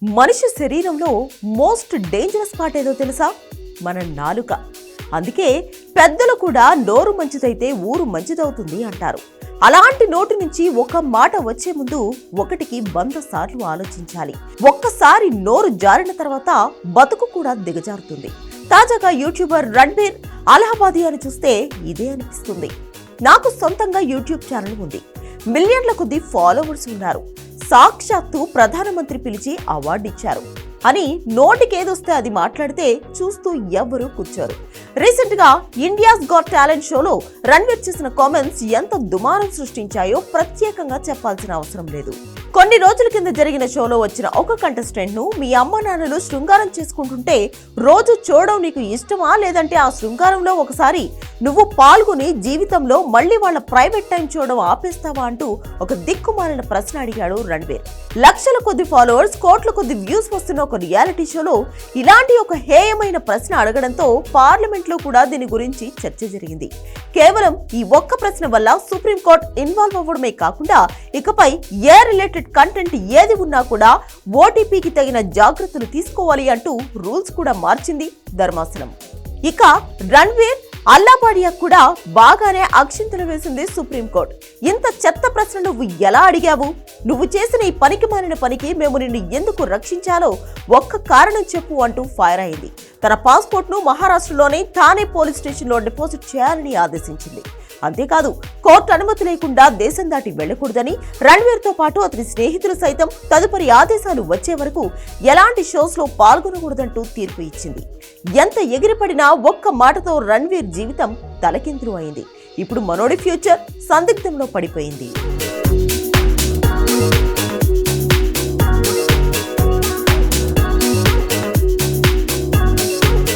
మనిషి శరీరంలో most dangerous part ఏదో తెలుసా? మన నాలుక. అందుకే పెద్దలు కూడా నోరు మంచిదైతే ఊరు మంచిదవుతుంది అంటారు. అలాంటి నోటి నుంచి ఒక మాట వచ్చే ముందు ఒకటికి 100 సార్లు ఆలోచించాలి. ఒక్కసారి నోరు జారిన తర్వాత బతుకు కూడా దిగజారుతుంది. తాజాగా యూట్యూబర్ రణ్బీర్ అలహాబాదీ అని చూస్తే ఇదే అనిపిస్తుంది. నాకు సొంతంగా యూట్యూబ్ ఛానల్ ఉంది. మిలియన్ల కొద్ది ఫాలోవర్స్ ఉన్నారు. సాక్షాత్తు ప్రధానమంత్రి పిలిచి అవార్డు ఇచ్చారు అని నోటికేదొస్తే అది మాట్లాడితే చూస్తూ ఎవ్వరూ కూర్చోరు. రీసెంట్ గా ఇండియాస్ గాట్ టాలెంట్ షోలో రణ్వీర్ చేసిన కామెంట్స్ ఎంత దుమారం సృష్టించాయో ప్రత్యేకంగా చెప్పాల్సిన అవసరం లేదు. కొన్ని రోజుల కింద జరిగిన షోలో వచ్చిన ఒక కంటెస్టెంట్ ను మీ అమ్మ నాన్నలు శృంగారం చేసుకుంటుంటే రోజు చూడడం నీకు ఇష్టమా, లేదంటే ఆ శృంగారంలో ఒకసారి నువ్వు పాల్గొని జీవితంలో మళ్ళీ వాళ్ళ ప్రైవేట్ టైం చూడడం ఆపేస్తావా అంటూ ఒక దిక్కుమాలిన ప్రశ్న అడిగాడు రణ్వీర్. లక్షల కొద్ది ఫాలోవర్స్, కోట్ల కొద్ది వ్యూస్ వస్తున్న ఒక రియాలిటీ షోలో ఇలాంటి ఒక హేయమైన ప్రశ్న అడగడంతో పార్లమెంట్ లో కూడా దీని గురించి చర్చ జరిగింది. కేవలం ఈ ఒక్క ప్రశ్న వల్ల సుప్రీంకోర్టు ఇన్వాల్వ్ అవ్వడమే కాకుండా ఇకపై ఏ రిలేటెడ్ కంటెంట్ ఏది ఉన్నా కూడా ఓటీపీకి తగిన జాగ్రత్తలు తీసుకోవాలి అంటూ రూల్స్ కూడా మార్చింది ధర్మాసనం. ఇక రణ్వీర్ అల్లాబాడియా కూడా బాగానే అక్షింతలు వేసింది సుప్రీంకోర్టు. ఇంత చెత్త ప్రశ్న నువ్వు ఎలా అడిగావు? నువ్వు చేసిన ఈ పనికి మాలిన పనికి మేము నిన్ను ఎందుకు రక్షించాలో ఒక్క కారణం చెప్పు అంటూ ఫైర్ అయింది. తన పాస్పోర్ట్ ను మహారాష్ట్రలోని థానే పోలీస్ స్టేషన్ లో డిపాజిట్ చేయాలని ఆదేశించింది. అంతేకాదు, కోర్టు అనుమతి లేకుండా దేశం దాటి వెళ్లకూడదని, రణ్వీర్ తో పాటు అతని స్నేహితులు సైతం తదుపరి ఆదేశాలు వచ్చే వరకు ఎలాంటి షోస్ లో పాల్గొనకూడదంటూ తీర్పు ఇచ్చింది. ఎంత ఎగిరిపడినా ఒక్క మాటతో రణ్వీర్ జీవితం తలకిందులు అయింది. ఇప్పుడు మనోడి ఫ్యూచర్ సందిగ్ధంలో పడిపోయింది.